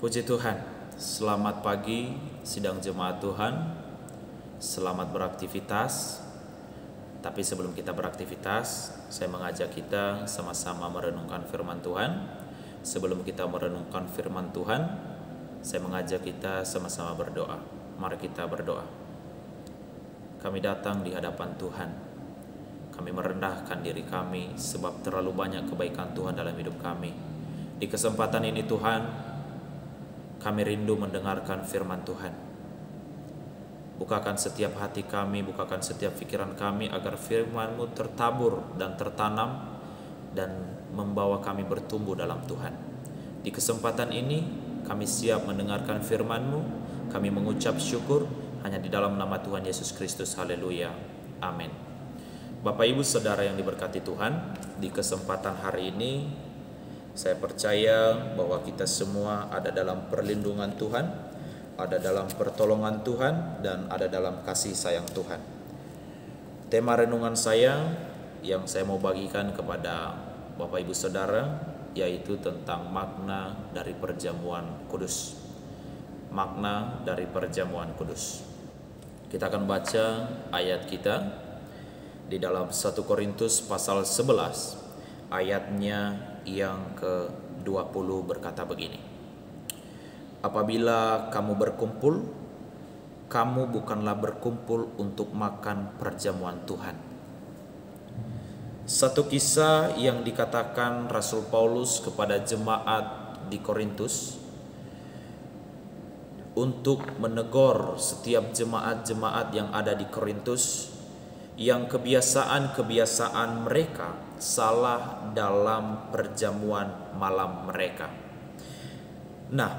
Puji Tuhan, selamat pagi sidang jemaat Tuhan, selamat beraktivitas. Tapi sebelum kita beraktivitas, saya mengajak kita sama-sama merenungkan firman Tuhan. Sebelum kita merenungkan firman Tuhan, saya mengajak kita sama-sama berdoa. Mari kita berdoa. Kami datang di hadapan Tuhan. Kami merendahkan diri kami sebab terlalu banyak kebaikan Tuhan dalam hidup kami. Di kesempatan ini Tuhan, kami rindu mendengarkan firman Tuhan. Bukakan setiap hati kami, bukakan setiap pikiran kami agar firman-Mu tertabur dan tertanam dan membawa kami bertumbuh dalam Tuhan. Di kesempatan ini kami siap mendengarkan firman-Mu. Kami mengucap syukur hanya di dalam nama Tuhan Yesus Kristus. Haleluya. Amin. Bapak Ibu Saudara yang diberkati Tuhan, di kesempatan hari ini saya percaya bahwa kita semua ada dalam perlindungan Tuhan, ada dalam pertolongan Tuhan, dan ada dalam kasih sayang Tuhan. Tema renungan saya yang saya mau bagikan kepada Bapak Ibu Saudara yaitu tentang makna dari perjamuan kudus. Makna dari perjamuan kudus. Kita akan baca ayat kita di dalam 1 Korintus pasal 11 ayatnya yang ke-20 berkata begini. Apabila kamu berkumpul, kamu bukanlah berkumpul untuk makan perjamuan Tuhan. Satu kisah yang dikatakan Rasul Paulus kepada jemaat di Korintus untuk menegur setiap jemaat-jemaat yang ada di Korintus yang kebiasaan-kebiasaan mereka salah dalam perjamuan malam mereka. Nah,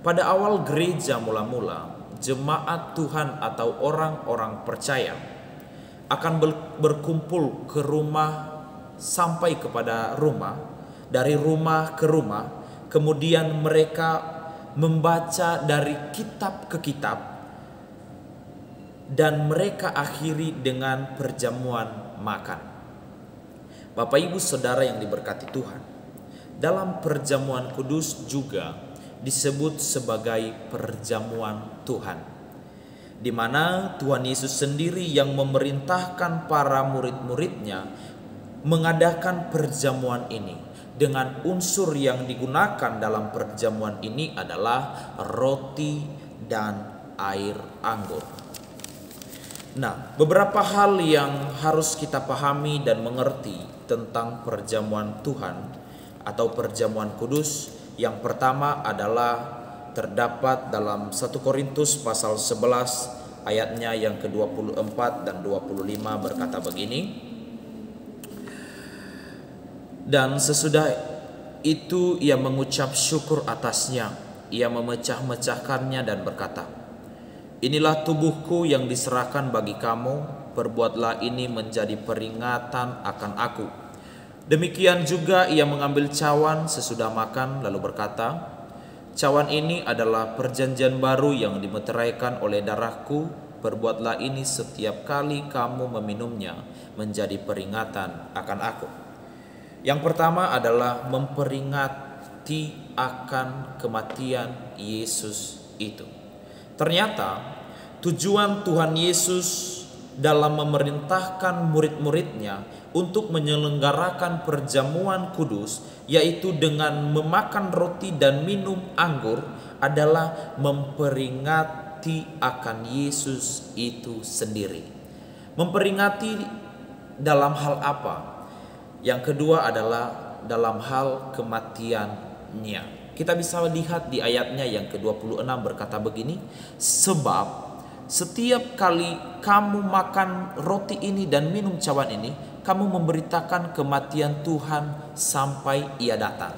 pada awal gereja mula-mula, jemaat Tuhan atau orang-orang percaya akan berkumpul ke rumah sampai kepada rumah, dari rumah ke rumah, kemudian mereka membaca dari kitab ke kitab, dan mereka akhiri dengan perjamuan makan. Bapak Ibu Saudara yang diberkati Tuhan, dalam perjamuan kudus juga disebut sebagai perjamuan Tuhan, di mana Tuhan Yesus sendiri yang memerintahkan para murid-muridnya mengadakan perjamuan ini. Dengan unsur yang digunakan dalam perjamuan ini adalah roti dan air anggur. Nah, beberapa hal yang harus kita pahami dan mengerti tentang perjamuan Tuhan atau perjamuan kudus. Yang pertama adalah terdapat dalam 1 Korintus pasal 11 ayatnya yang ke-24 dan 25 berkata begini. Dan sesudah itu ia mengucap syukur atasnya, ia memecah-mecahkannya dan berkata, inilah tubuhku yang diserahkan bagi kamu, perbuatlah ini menjadi peringatan akan aku. Demikian juga ia mengambil cawan sesudah makan lalu berkata, cawan ini adalah perjanjian baru yang dimeteraikan oleh darahku, perbuatlah ini setiap kali kamu meminumnya menjadi peringatan akan aku. Yang pertama adalah memperingati akan kematian Yesus itu. Ternyata tujuan Tuhan Yesus dalam memerintahkan murid-muridnya untuk menyelenggarakan perjamuan kudus, yaitu dengan memakan roti dan minum anggur, adalah memperingati akan Yesus itu sendiri. Memperingati dalam hal apa? Yang kedua adalah dalam hal kematiannya. Kita bisa lihat di ayatnya yang ke-26 berkata begini, sebab setiap kali kamu makan roti ini dan minum cawan ini, kamu memberitakan kematian Tuhan sampai ia datang.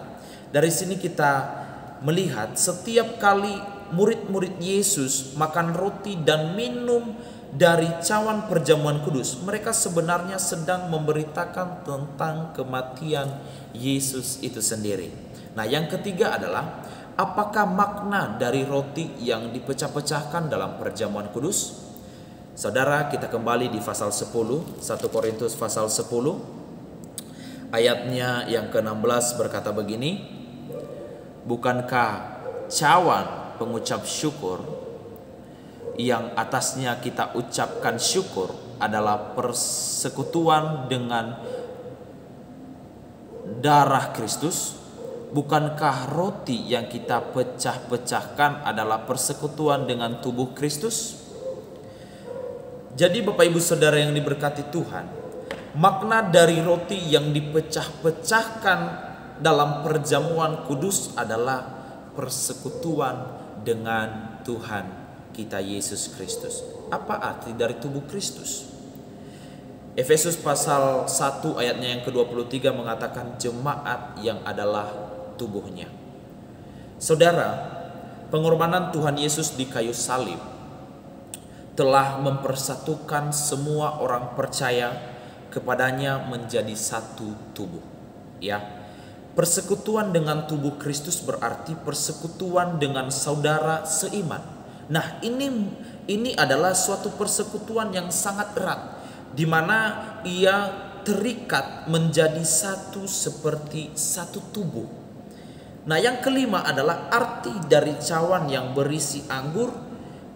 Dari sini kita melihat setiap kali murid-murid Yesus makan roti dan minum dari cawan perjamuan kudus, mereka sebenarnya sedang memberitakan tentang kematian Yesus itu sendiri. Nah, yang ketiga adalah apakah makna dari roti yang dipecah-pecahkan dalam perjamuan kudus? Saudara, kita kembali di pasal 10, 1 Korintus pasal 10 ayatnya yang ke-16 berkata begini, bukankah cawan pengucap syukur yang atasnya kita ucapkan syukur adalah persekutuan dengan darah Kristus? Bukankah roti yang kita pecah-pecahkan adalah persekutuan dengan tubuh Kristus? Jadi Bapak Ibu Saudara yang diberkati Tuhan, makna dari roti yang dipecah-pecahkan dalam perjamuan kudus adalah persekutuan dengan Tuhan kita Yesus Kristus. Apa arti dari tubuh Kristus? Efesus pasal 1 ayatnya yang ke-23 mengatakan jemaat yang adalah tubuhnya. Saudara, pengorbanan Tuhan Yesus di kayu salib telah mempersatukan semua orang percaya kepadanya menjadi satu tubuh. Ya, persekutuan dengan tubuh Kristus berarti persekutuan dengan saudara seiman. Nah, ini adalah suatu persekutuan yang sangat erat, di mana ia terikat menjadi satu seperti satu tubuh. Nah, yang kelima adalah arti dari cawan yang berisi anggur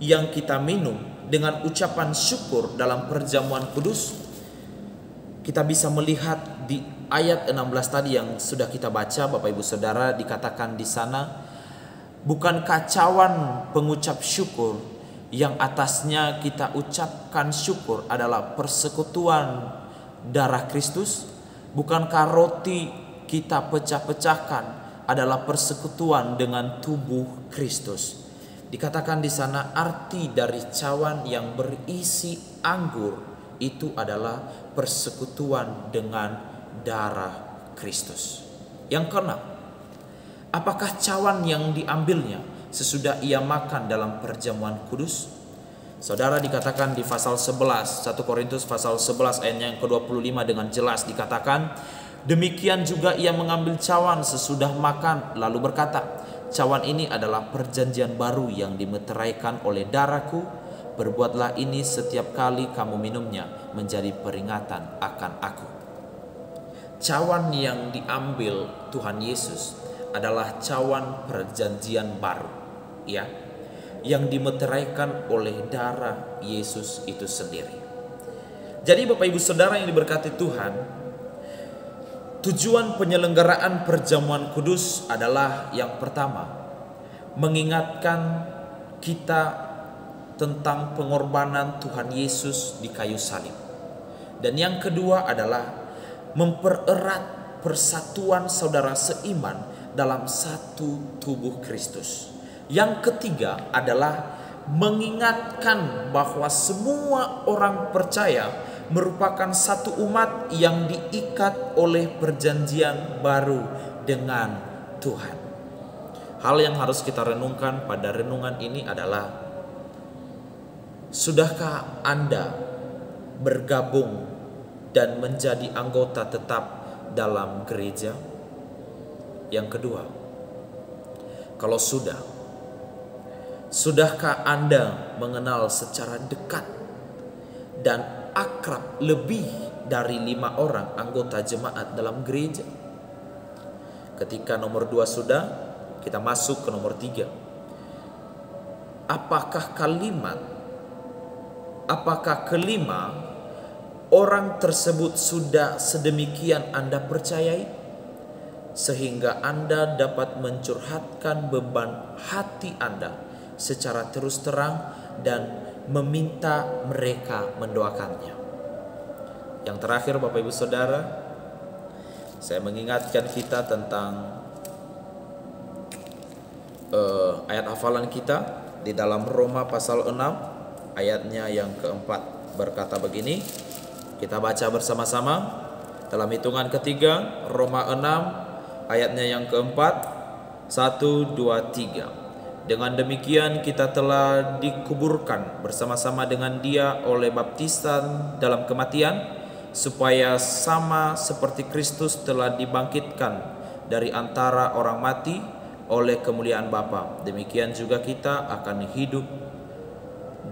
yang kita minum dengan ucapan syukur dalam perjamuan kudus. Kita bisa melihat di ayat 16 tadi yang sudah kita baca, Bapak Ibu Saudara, dikatakan di sana, bukankah cawan pengucap syukur yang atasnya kita ucapkan syukur adalah persekutuan darah Kristus? Bukankah roti kita pecah-pecahkan adalah persekutuan dengan tubuh Kristus? Dikatakan di sana arti dari cawan yang berisi anggur itu adalah persekutuan dengan darah Kristus. Yang keenam, apakah cawan yang diambilnya sesudah ia makan dalam perjamuan kudus? Saudara, dikatakan di pasal 11, 1 Korintus pasal 11 ayatnya yang ke-25 dengan jelas dikatakan, demikian juga ia mengambil cawan sesudah makan lalu berkata, cawan ini adalah perjanjian baru yang dimeteraikan oleh darahku. Berbuatlah ini setiap kali kamu minumnya menjadi peringatan akan aku. Cawan yang diambil Tuhan Yesus adalah cawan perjanjian baru, ya, yang dimeteraikan oleh darah Yesus itu sendiri. Jadi Bapak Ibu Saudara yang diberkati Tuhan, tujuan penyelenggaraan perjamuan kudus adalah yang pertama, mengingatkan kita tentang pengorbanan Tuhan Yesus di kayu salib. Dan yang kedua adalah mempererat persatuan saudara seiman dalam satu tubuh Kristus. Yang ketiga adalah mengingatkan bahwa semua orang percaya merupakan satu umat yang diikat oleh perjanjian baru dengan Tuhan. Hal yang harus kita renungkan pada renungan ini adalah, sudahkah Anda bergabung dan menjadi anggota tetap dalam gereja? Yang kedua, kalau sudahkah Anda mengenal secara dekat dan akrab lebih dari 5 orang anggota jemaat dalam gereja? Ketika nomor 2 sudah, kita masuk ke nomor 3. Apakah kelima orang tersebut sudah sedemikian Anda percayai sehingga Anda dapat mencurhatkan beban hati Anda secara terus terang dan meminta mereka mendoakannya? Yang terakhir Bapak Ibu Saudara, saya mengingatkan kita tentang ayat hafalan kita di dalam Roma pasal 6 ayatnya yang keempat, berkata begini. Kita baca bersama-sama dalam hitungan ketiga, Roma 6 ayatnya yang keempat, 1, 2, 3. Dengan demikian kita telah dikuburkan bersama-sama dengan Dia oleh baptisan dalam kematian, supaya sama seperti Kristus telah dibangkitkan dari antara orang mati oleh kemuliaan Bapa, demikian juga kita akan hidup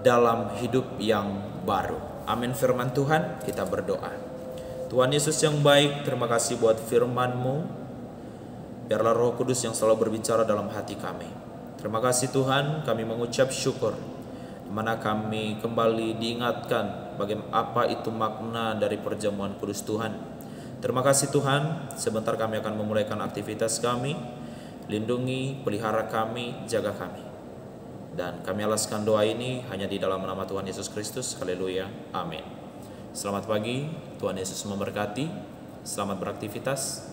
dalam hidup yang baru. Amin. Firman Tuhan, kita berdoa. Tuhan Yesus yang baik, terima kasih buat firman-Mu. Biarlah Roh Kudus yang selalu berbicara dalam hati kami. Terima kasih Tuhan, kami mengucap syukur di mana kami kembali diingatkan bagaimana apa itu makna dari perjamuan kudus Tuhan. Terima kasih Tuhan, sebentar kami akan memulaikan aktivitas kami. Lindungi, pelihara kami, jaga kami. Dan kami alaskan doa ini hanya di dalam nama Tuhan Yesus Kristus. Haleluya. Amin. Selamat pagi, Tuhan Yesus memberkati. Selamat beraktivitas.